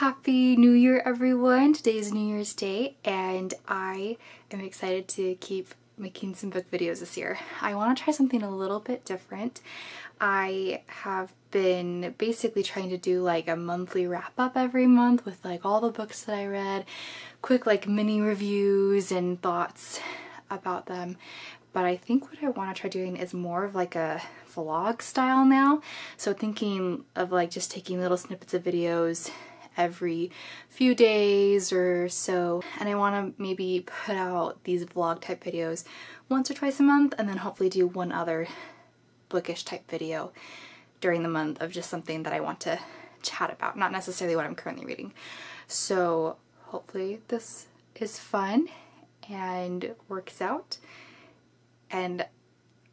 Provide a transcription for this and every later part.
Happy New Year, everyone! Today is New Year's Day and I am excited to keep making some book videos this year. I want to try something a little bit different. I have been basically trying to do like a monthly wrap up every month with like all the books that I read, quick like mini reviews and thoughts about them. But I think what I want to try doing is more of like a vlog style now. So thinking of like just taking little snippets of videos every few days or so, and I want to maybe put out these vlog type videos once or twice a month, and then hopefully do one other bookish type video during the month of just something that I want to chat about, not necessarily what I'm currently reading. So hopefully this is fun and works out, and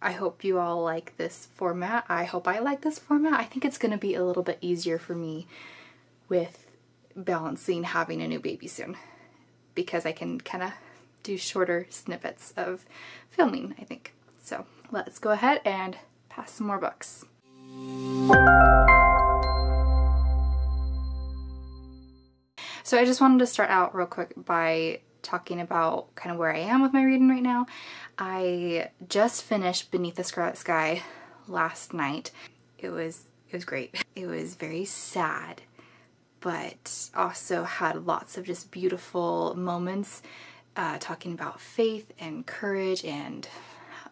I hope you all like this format. I hope I like this format. I think it's going to be a little bit easier for me with balancing having a new baby soon, because I can kind of do shorter snippets of filming, I think. So let's go ahead and pass some more books. So I just wanted to start out real quick by talking about kind of where I am with my reading right now. I just finished Beneath the Scarlet Sky last night. It was great. It was very sad, but also had lots of just beautiful moments, talking about faith and courage and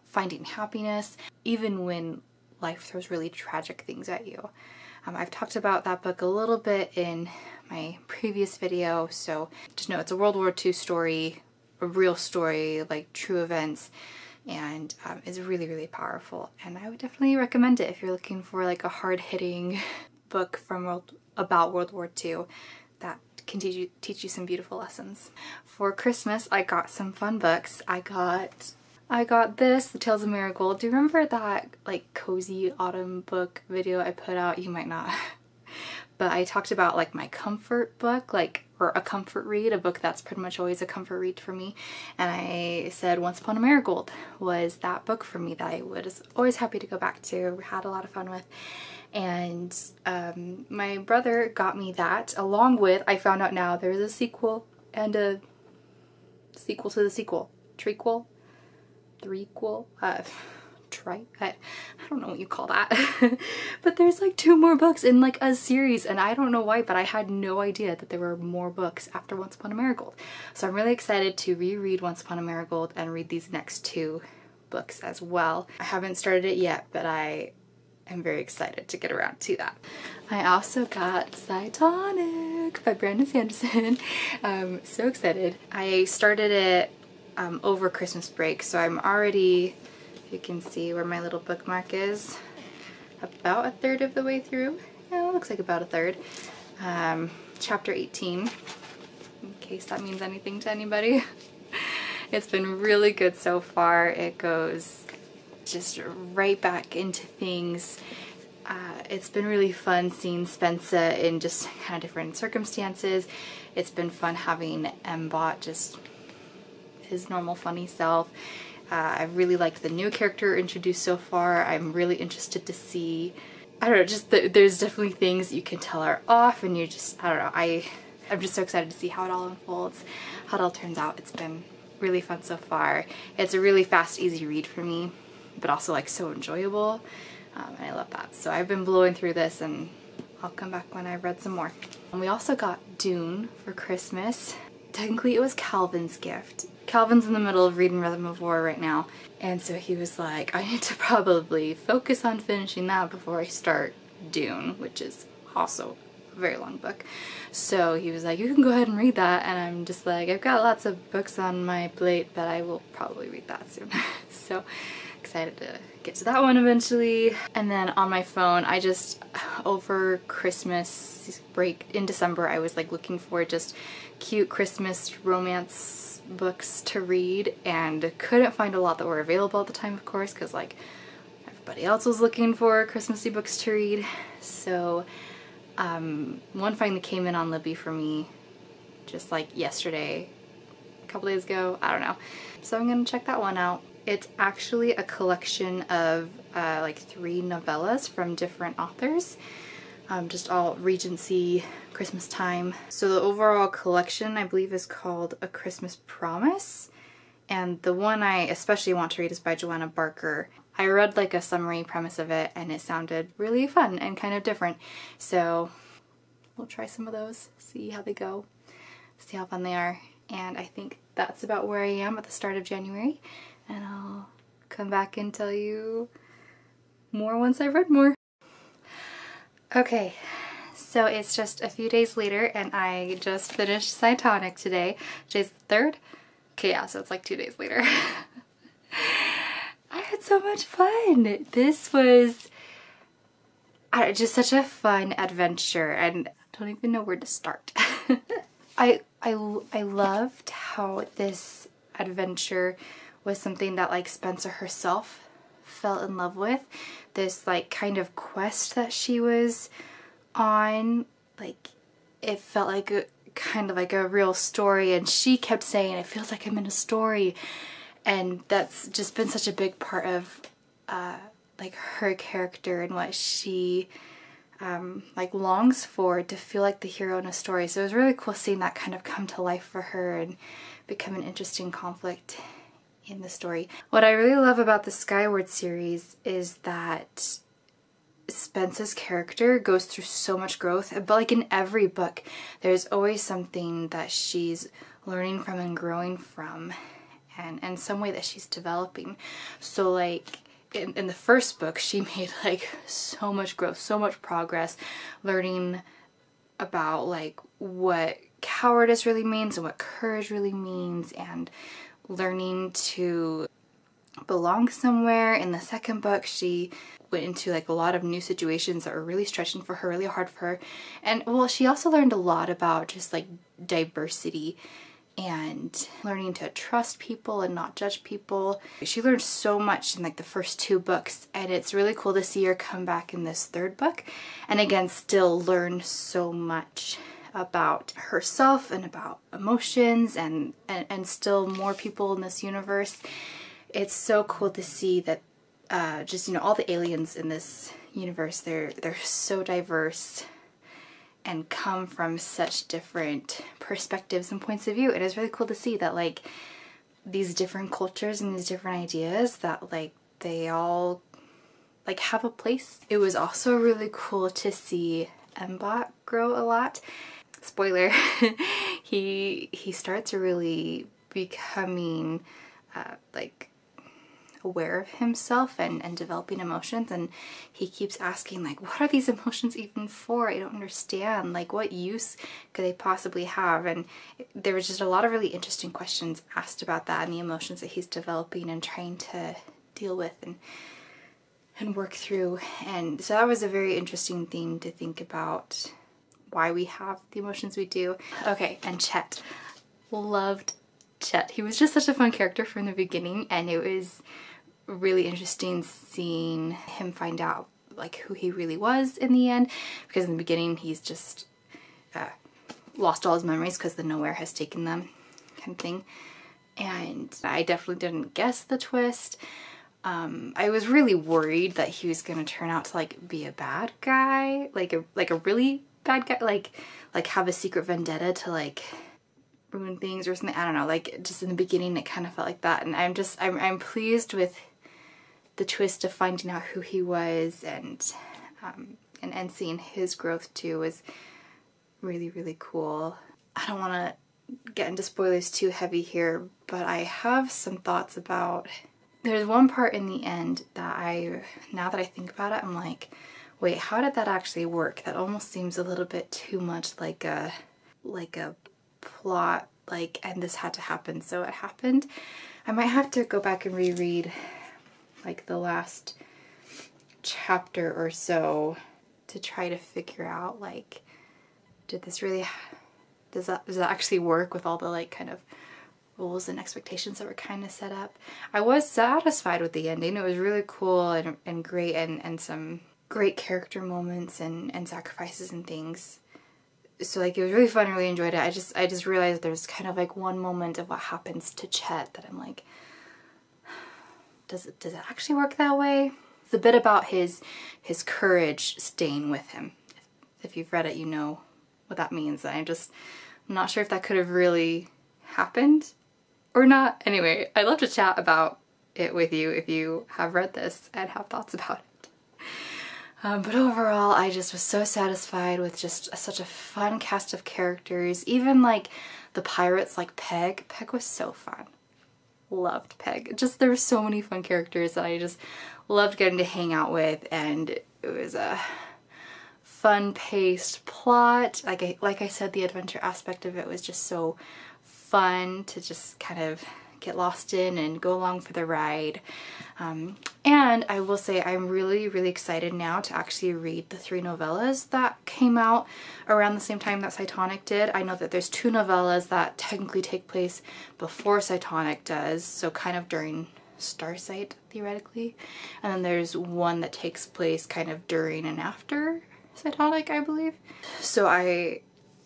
finding happiness, even when life throws really tragic things at you. I've talked about that book a little bit in my previous video, so just know it's a World War II story, a real story, like true events, and is really, really powerful. And I would definitely recommend it if you're looking for like a hard-hitting book from about World War II that can teach you some beautiful lessons. For Christmas, I got some fun books. I got this, The Tales of Marigold. Do you remember that like cozy autumn book video I put out? You might not. But I talked about like my comfort book, or a comfort read, a book that's pretty much always a comfort read for me. And I said Once Upon a Marigold was that book for me that I was always happy to go back to, had a lot of fun with. And my brother got me that, along with, I found out now there's a sequel and a sequel to the sequel. Trequel? Threequel? I don't know what you call that. But there's like 2 more books in like a series, and I don't know why, but I had no idea that there were more books after Once Upon a Marigold. So I'm really excited to reread Once Upon a Marigold and read these next 2 books as well. I haven't started it yet, but I am very excited to get around to that. I also got Cytonic by Brandon Sanderson. So excited. I started it over Christmas break, so I'm already, if you can see where my little bookmark is, about a third of the way through. Yeah, it looks like about a third. Chapter 18, in case that means anything to anybody. It's been really good so far. It goes just right back into things. It's been really fun seeing Spencer in just kind of different circumstances. It's been fun having Mbot, just his normal funny self. I really liked the new character introduced so far. I'm really interested to see, I don't know, just there's definitely things you can tell are off, and you're just, I don't know, I'm just so excited to see how it all unfolds, how it all turns out. It's been really fun so far. It's a really fast, easy read for me, but also like so enjoyable, and I love that. So I've been blowing through this, and I'll come back when I've read some more. And we also got Dune for Christmas. Technically it was Calvin's gift. Calvin's in the middle of reading Rhythm of War right now, and so he was like, I need to probably focus on finishing that before I start Dune, which is also a very long book. So he was like, you can go ahead and read that, and I'm just like, I've got lots of books on my plate, but I will probably read that soon. So excited to get to that one eventually. And then on my phone, I just, over Christmas break in December, I was like looking for just cute Christmas romance books to read, and couldn't find a lot that were available at the time, of course, because like everybody else was looking for Christmassy books to read. So one finally came in on Libby for me just like yesterday, a couple days ago, I don't know. So I'm gonna check that one out. It's actually a collection of like 3 novellas from different authors. just all Regency Christmas time. So the overall collection I believe is called A Christmas Promise, and the one I especially want to read is by Joanna Barker. I read like a summary premise of it and it sounded really fun and kind of different, so we'll try some of those, see how they go, see how fun they are. And I think that's about where I am at the start of January, and I'll come back and tell you more once I've read more. Okay, so it's just a few days later and I just finished Cytonic today. Today's the 3rd? Okay, yeah, so it's like 2 days later. I had so much fun. This was just such a fun adventure and I don't even know where to start. I loved how this adventure was something that like Spencer herself fell in love with. This like kind of quest that she was on, like it felt like a kind of like a real story, and she kept saying it feels like I'm in a story, and that's just been such a big part of like her character and what she like longs for, to feel like the hero in a story. So it was really cool seeing that kind of come to life for her and become an interesting conflict in the story. What I really love about the Skyward series is that Spence's character goes through so much growth, but like in every book there's always something that she's learning from and growing from, and some way that she's developing. So like in the first book she made like so much growth, so much progress, learning about like what cowardice really means and what courage really means, and learning to belong somewhere. In the second book she went into like a lot of new situations that were really stretching for her, really hard for her. And well, she also learned a lot about just like diversity and learning to trust people and not judge people. She learned so much in like the first 2 books, and it's really cool to see her come back in this 3rd book and again still learn so much about herself and about emotions and still more people in this universe. It's so cool to see that just, you know, all the aliens in this universe, they're so diverse and come from such different perspectives and points of view. And it's really cool to see that like these different cultures and these different ideas, that like they all like have a place. It was also really cool to see Mbot grow a lot. Spoiler, he starts really becoming like aware of himself and developing emotions, and he keeps asking like, what are these emotions even for? I don't understand, like what use could they possibly have? And there was just a lot of really interesting questions asked about that and the emotions that he's developing and trying to deal with and work through. And so that was a very interesting thing to think about, why we have the emotions we do. Okay, and Chet. Loved Chet. He was just such a fun character from the beginning, and it was really interesting seeing him find out like who he really was in the end, because in the beginning he's just lost all his memories because the nowhere has taken them, kind of thing. And I definitely didn't guess the twist. I was really worried that he was gonna turn out to like be a bad guy, like a really bad guy, like have a secret vendetta to like ruin things or something. I don't know, like just in the beginning it kind of felt like that, and I'm pleased with the twist of finding out who he was, and seeing his growth too was really, really cool. I don't want to get into spoilers too heavy here, but I have some thoughts about, there's one part in the end that now that I think about it, I'm like, wait, how did that actually work? That almost seems a little bit too much like a plot, like, and this had to happen, so it happened. I might have to go back and reread like the last chapter or so to try to figure out like, did this really, does that actually work with all the like kind of rules and expectations that were kind of set up? I was satisfied with the ending. It was really cool and great, and some great character moments and sacrifices and things. So like it was really fun. I really enjoyed it. I just realized there's kind of like one moment of what happens to Chet that I'm like, does it actually work that way? It's a bit about his courage staying with him, if you've read it, you know what that means. And I'm not sure if that could have really happened or not. Anyway, I'd love to chat about it with you if you have read this and have thoughts about it. But overall, I just was so satisfied with just such a fun cast of characters. Even like the pirates, like Peg. Peg was so fun. Loved Peg. Just there were so many fun characters that I just loved getting to hang out with, and it was a fun-paced plot. Like I said, the adventure aspect of it was just so fun to just kind of get lost in and go along for the ride. And I will say I'm really, really excited now to actually read the 3 novellas that came out around the same time that Cytonic did. I know that there's 2 novellas that technically take place before Cytonic does, so kind of during Starsight, theoretically. And then there's one that takes place kind of during and after Cytonic, I believe. So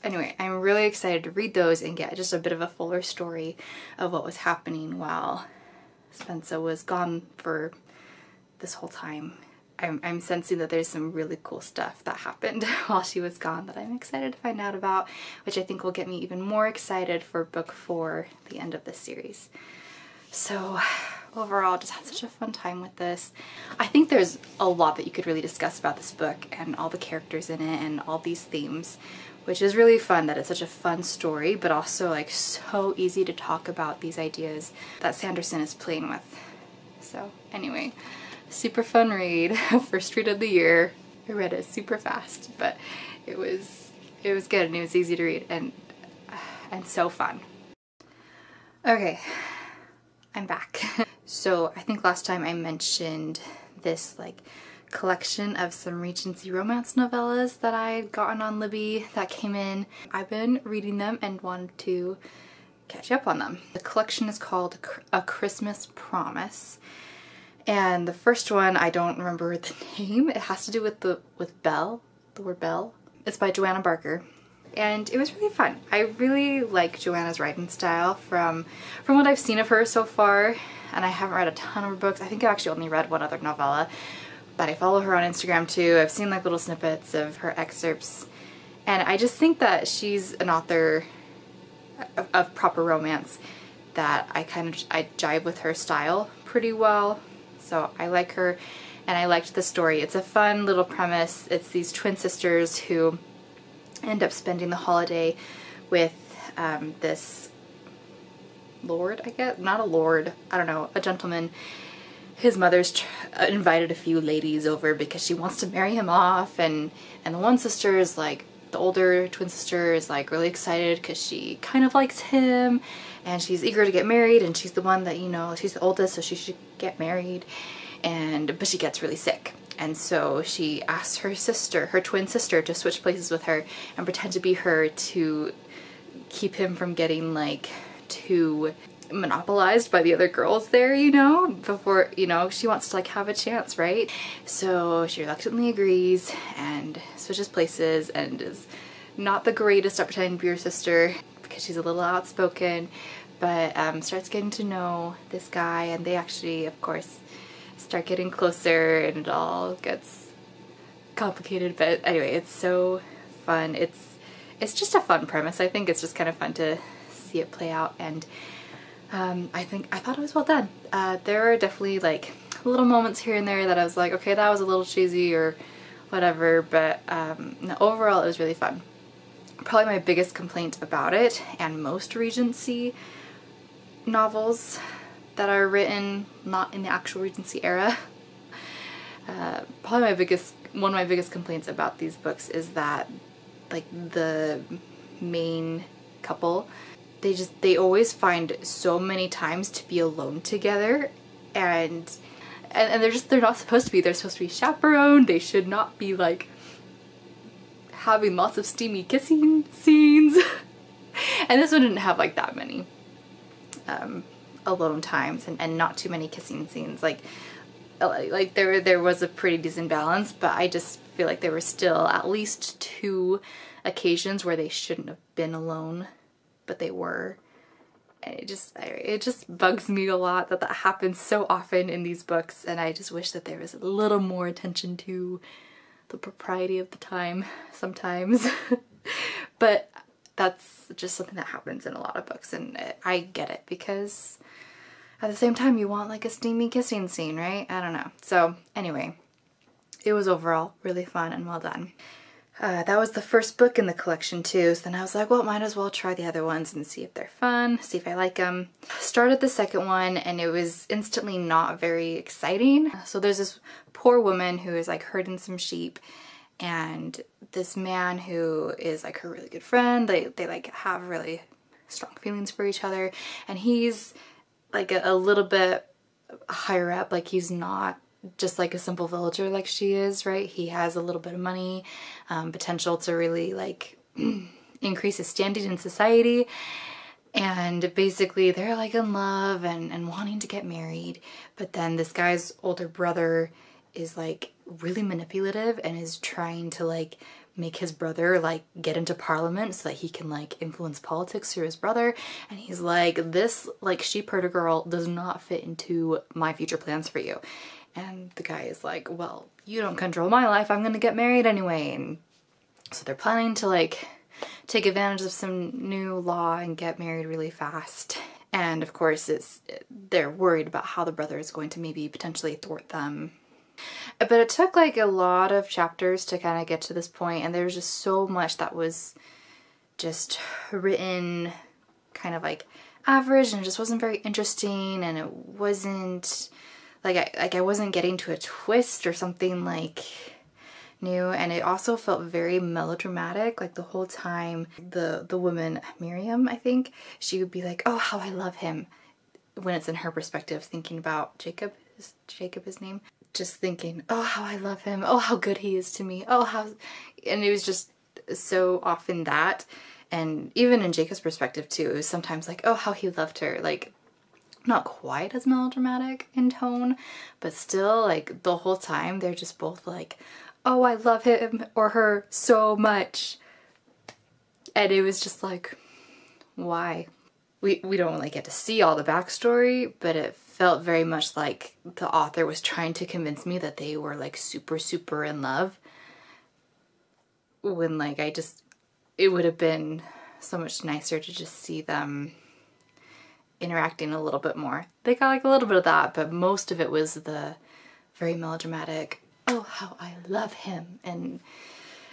anyway, I'm really excited to read those and get just a bit of a fuller story of what was happening while Spensa was gone for this whole time. I'm sensing that there's some really cool stuff that happened while she was gone that I'm excited to find out about, which I think will get me even more excited for book 4, the end of this series. So overall, just had such a fun time with this. I think there's a lot that you could really discuss about this book and all the characters in it and all these themes, which is really fun that it's such a fun story, but also like so easy to talk about these ideas that Sanderson is playing with. So anyway, super fun read. First read of the year. I read it super fast, but it was good and it was easy to read and so fun. Okay, I'm back. So I think last time I mentioned this like collection of some Regency romance novellas that I had gotten on Libby that came in. I've been reading them and wanted to catch up on them. The collection is called A Christmas Promise, and the first one, I don't remember the name. It has to do with Belle, the word Belle. It's by Joanna Barker, and it was really fun. I really like Joanna's writing style from what I've seen of her so far, and I haven't read a ton of her books. I think I actually only read one other novella, but I follow her on Instagram too. I've seen like little snippets of her excerpts, and I just think that she's an author of proper romance that I jive with her style pretty well. So I like her, and I liked the story. It's a fun little premise. It's these twin sisters who end up spending the holiday with this lord, I guess? Not a lord, I don't know, a gentleman. His mother's invited a few ladies over because she wants to marry him off, and the one sister is like, the older twin sister is like really excited because she kind of likes him and she's eager to get married, and she's the one that, you know, she's the oldest, so she should get married, but she gets really sick. And so she asks her sister, her twin sister, to switch places with her and pretend to be her to keep him from getting like too monopolized by the other girls there, you know, before, you know, she wants to like have a chance, right? So she reluctantly agrees and switches places and is not the greatest at pretending to be her sister because she's a little outspoken, but starts getting to know this guy, and they actually, of course, start getting closer and it all gets complicated. But anyway, it's so fun. It's just a fun premise. I think it's just kind of fun to see it play out, and I thought it was well done. There are definitely like little moments here and there that I was like, okay, that was a little cheesy or whatever, but no, overall it was really fun. Probably my biggest complaint about it, and most Regency novels that are written not in the actual Regency era, probably one of my biggest complaints about these books is that like the main couple, they always find so many times to be alone together, and they're not supposed to be. They're supposed to be chaperoned. They should not be like having lots of steamy kissing scenes. And this one didn't have like that many alone times and not too many kissing scenes. Like there was a pretty decent balance, but I just feel like there were still at least 2 occasions where they shouldn't have been alone, but they were. And it just bugs me a lot that happens so often in these books, and I just wish that there was a little more attention to the propriety of the time sometimes. But that's just something that happens in a lot of books, and I get it, because at the same time you want like a steamy kissing scene, right? I don't know. So anyway, it was overall really fun and well done. That was the first book in the collection too, so then I was like, well, might as well try the other ones and see if they're fun, see if I like them. Started the second one and it was instantly not very exciting. So there's this poor woman who is like herding some sheep, and this man who is like her really good friend, they like have really strong feelings for each other, and he's like a little bit higher up, like he's not just like a simple villager like she is, right? He has a little bit of money, potential to really like increase his standing in society, and basically they're like in love and wanting to get married. But then this guy's older brother is like really manipulative and is trying to like make his brother like get into parliament so that he can like influence politics through his brother. And he's like, this like sheep herder girl does not fit into my future plans for you. And the guy is like, well, you don't control my life, I'm gonna get married anyway. And so they're planning to like take advantage of some new law and get married really fast. And of course they're worried about how the brother is going to maybe potentially thwart them. But it took like a lot of chapters to kind of get to this point, and there was just so much that was just written kind of like average, and it just wasn't very interesting, and it wasn't like I wasn't getting to a twist or something like new. And it also felt very melodramatic, like the whole time the woman Miriam, I think, she would be like, oh, how I love him, when it's in her perspective, thinking about Jacob. Is Jacob his name? Just thinking, oh, how I love him, oh, how good he is to me, oh, how... And it was just so often that. And even in Jacob's perspective too, it was sometimes like, oh, how he loved her, like not quite as melodramatic in tone, but still like the whole time they're just both like, oh, I love him or her so much. And it was just like, why? We don't really get to see all the backstory, but it felt very much like the author was trying to convince me that they were like super, super in love. When like it would have been so much nicer to just see them interacting a little bit more. They got like a little bit of that, but most of it was the very melodramatic, oh, how I love him. And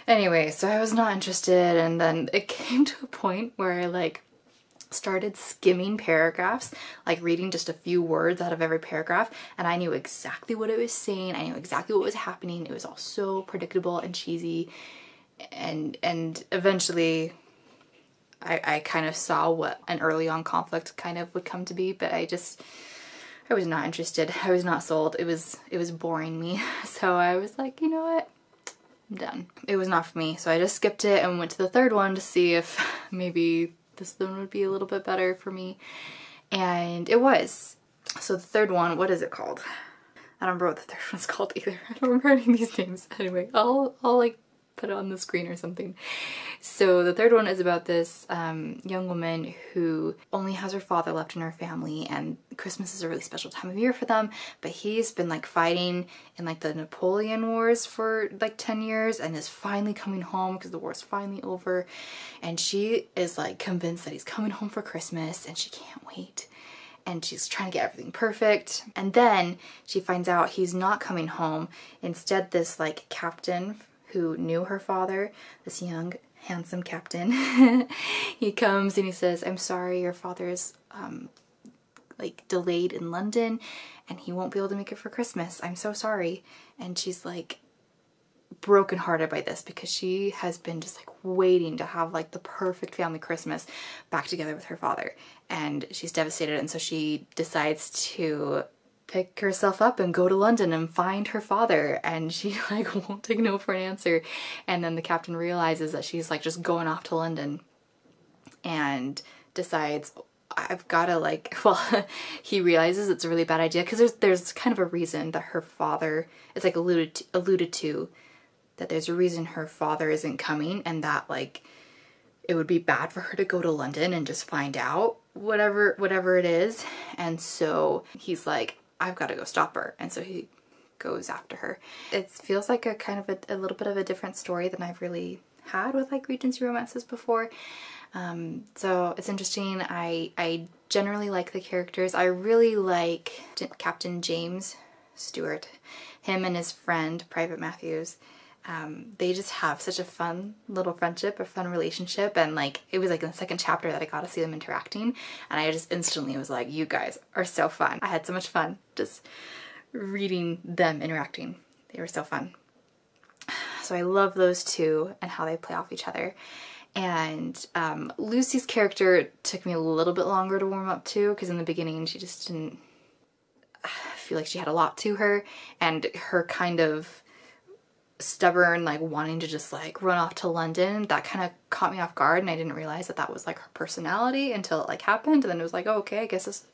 anyway, so I was not interested, and then it came to a point where I like started skimming paragraphs, like reading just a few words out of every paragraph, and I knew exactly what it was saying, I knew exactly what was happening. It was all so predictable and cheesy, and eventually I kind of saw what an early on conflict kind of would come to be, but I was not interested. I was not sold. It was boring me. So I was like, you know what? I'm done. It was not for me. So I just skipped it and went to the third one to see if maybe this one would be a little bit better for me. And it was. So the third one, what is it called? I don't remember what the third one's called either. I don't remember any of these names. Anyway, I'll like put it on the screen or something. So the third one is about this young woman who only has her father left in her family, and Christmas is a really special time of year for them, but he's been like fighting in like the Napoleon Wars for like 10 years and is finally coming home because the war's finally over, and she is like convinced that he's coming home for Christmas and she can't wait. And she's trying to get everything perfect. And then she finds out he's not coming home. Instead, this like captain who knew her father, this young handsome captain, he comes and he says, I'm sorry, your father's like delayed in London and he won't be able to make it for Christmas. I'm so sorry. And she's like brokenhearted by this because she has been just like waiting to have like the perfect family Christmas back together with her father, and she's devastated. And so she decides to pick herself up and go to London and find her father, and she like won't take no for an answer. And then the captain realizes that she's like just going off to London and decides, I've gotta like, well, he realizes it's a really bad idea because there's kind of a reason that her father, it's like alluded to that there's a reason her father isn't coming, and that like it would be bad for her to go to London and just find out whatever it is. And so he's like, I've got to go stop her. And so he goes after her. It feels like a kind of a little bit of a different story than I've really had with like Regency romances before. So it's interesting. I generally like the characters. I really like Captain James Stewart, him and his friend Private Matthews. They just have such a fun little friendship, a fun relationship, and like it was like in the second chapter that I got to see them interacting, and I just instantly was like, you guys are so fun. I had so much fun just reading them interacting. They were so fun. So I love those two and how they play off each other. And Lucy's character took me a little bit longer to warm up to, because in the beginning she just didn't feel like she had a lot to her, and her kind of stubborn, like wanting to just like run off to London, that kind of caught me off guard, and I didn't realize that that was like her personality until it like happened, and then it was like, oh, okay, I guess this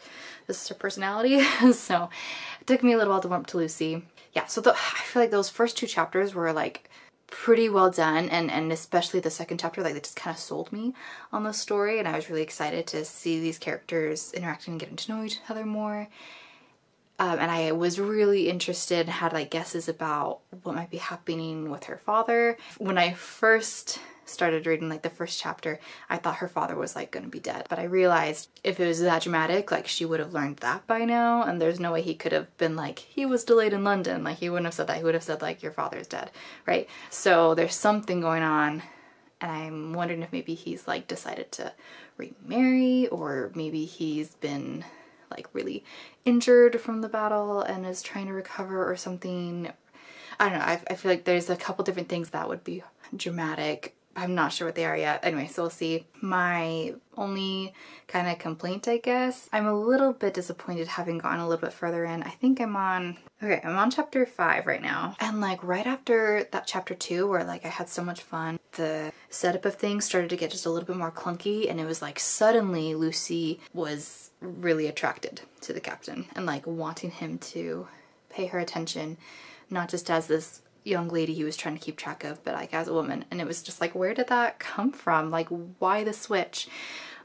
is her personality. So it took me a little while to warm up to Lucy. Yeah, so I feel like those first two chapters were like pretty well done, and especially the second chapter, like they just kind of sold me on the story, and I was really excited to see these characters interacting and getting to know each other more. And I was really interested, had like guesses about what might be happening with her father. When I first started reading like the first chapter, I thought her father was like gonna be dead, but I realized if it was that dramatic, like she would have learned that by now, and there's no way he could have been like, he was delayed in London. Like he wouldn't have said that. He would have said like, your father's dead, right? So there's something going on, and I'm wondering if maybe he's like decided to remarry, or maybe he's been like really injured from the battle and is trying to recover or something. I don't know. I feel like there's a couple different things that would be dramatic. I'm not sure what they are yet. Anyway, so we'll see. My only kind of complaint, I guess, I'm a little bit disappointed having gotten a little bit further in. I think I'm on chapter 5 right now. And like right after that chapter 2, where like I had so much fun, the setup of things started to get just a little bit more clunky, and it was like suddenly Lucy was really attracted to the captain and like wanting him to pay her attention, not just as this young lady he was trying to keep track of, but like as a woman. And it was just like, where did that come from? Like, why the switch?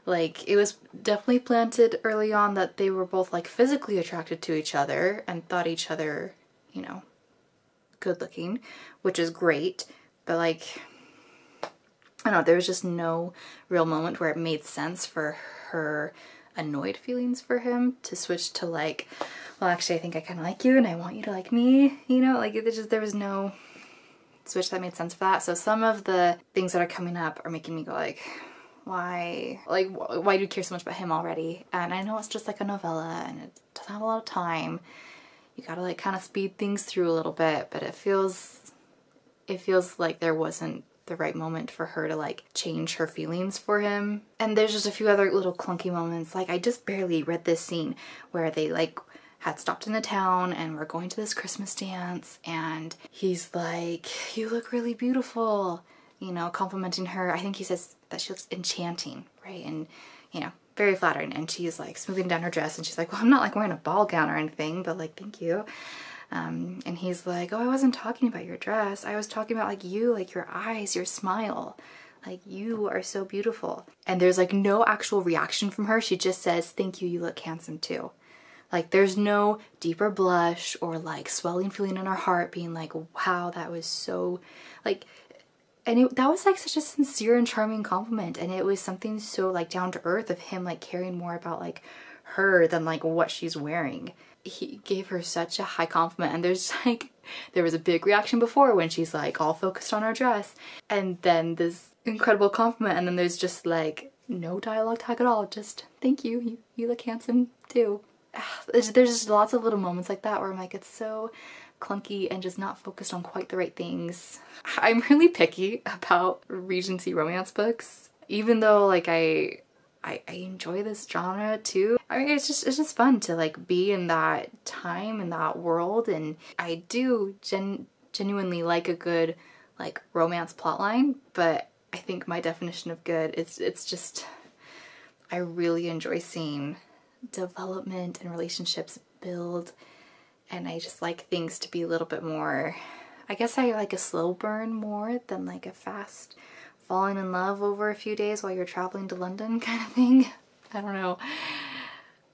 Like, it was definitely planted early on that they were both like physically attracted to each other and thought each other, you know, good looking, which is great, but like, I don't know, there was just no real moment where it made sense for her annoyed feelings for him to switch to like, well, actually I think I kind of like you and I want you to like me, you know, like there was no switch that made sense for that. So some of the things that are coming up are making me go like, why do you care so much about him already? And I know it's just like a novella and it doesn't have a lot of time. You gotta like kind of speed things through a little bit, but it feels like there wasn't the right moment for her to like change her feelings for him. And there's just a few other little clunky moments. Like I just barely read this scene where they like had stopped in a town and were going to this Christmas dance, and he's like, you look really beautiful, you know, complimenting her. I think he says that she looks enchanting, right? And you know, very flattering. And she's like smoothing down her dress, and she's like, well, I'm not like wearing a ball gown or anything, but like, thank you. And he's like, oh, I wasn't talking about your dress. I was talking about like you, like your eyes, your smile. Like, you are so beautiful. And there's like no actual reaction from her. She just says, thank you, you look handsome too. Like, there's no deeper blush or like swelling feeling in her heart being like, wow, that was so like, and that was like such a sincere and charming compliment. And it was something so like down to earth of him like caring more about like her than like what she's wearing. He gave her such a high compliment, and there's like, there was a big reaction before when she's like all focused on her dress, and then this incredible compliment, and then there's just like no dialogue tag at all, just thank you, you look handsome too. There's just lots of little moments like that where I'm like, it's so clunky and just not focused on quite the right things. I'm really picky about Regency romance books, even though like I enjoy this genre too. I mean, it's just fun to like be in that time, in that world, and I do genuinely like a good like romance plotline, but I think my definition of good is it's just, I really enjoy seeing development and relationships build, and I just like things to be a little bit more, I guess I like a slow burn more than like a fast falling in love over a few days while you're traveling to London kind of thing. I don't know.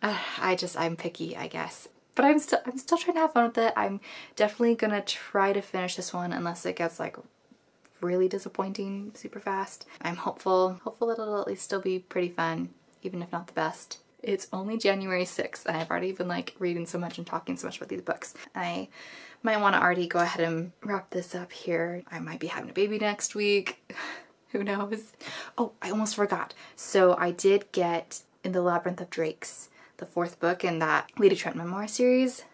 I'm picky, I guess. but I'm still trying to have fun with it. I'm definitely gonna try to finish this one unless it gets like really disappointing super fast. I'm hopeful that it'll at least still be pretty fun, even if not the best. It's only January 6th and I've already been like reading so much and talking so much about these books. I might want to already go ahead and wrap this up here. I might be having a baby next week. Who knows? Oh, I almost forgot. So I did get in the Labyrinth of Drakes, the 4th book in that Lady Trent memoir series.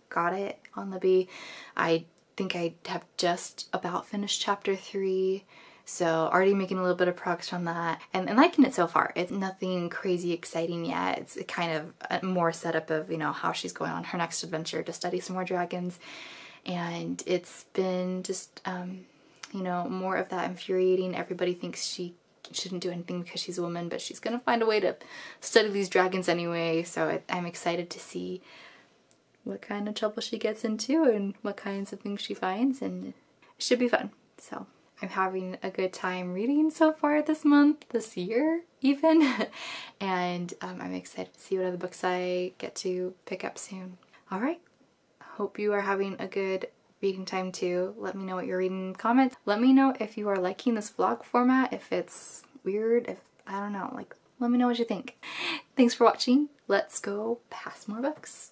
Got it on Libby. I think I have just about finished chapter 3. So already making a little bit of progress on that and liking it so far. It's nothing crazy exciting yet. It's kind of a more setup of, you know, how she's going on her next adventure to study some more dragons. And it's been just, you know, more of that infuriating. Everybody thinks she shouldn't do anything because she's a woman, but she's gonna find a way to study these dragons anyway. So I'm excited to see what kind of trouble she gets into and what kinds of things she finds, and it should be fun. So I'm having a good time reading so far this month, this year even, and I'm excited to see what other books I get to pick up soon. Alright, hope you are having a good reading time too. Let me know what you're reading in the comments. Let me know if you are liking this vlog format, if it's weird, if I don't know, like let me know what you think. Thanks for watching. Let's go past more books.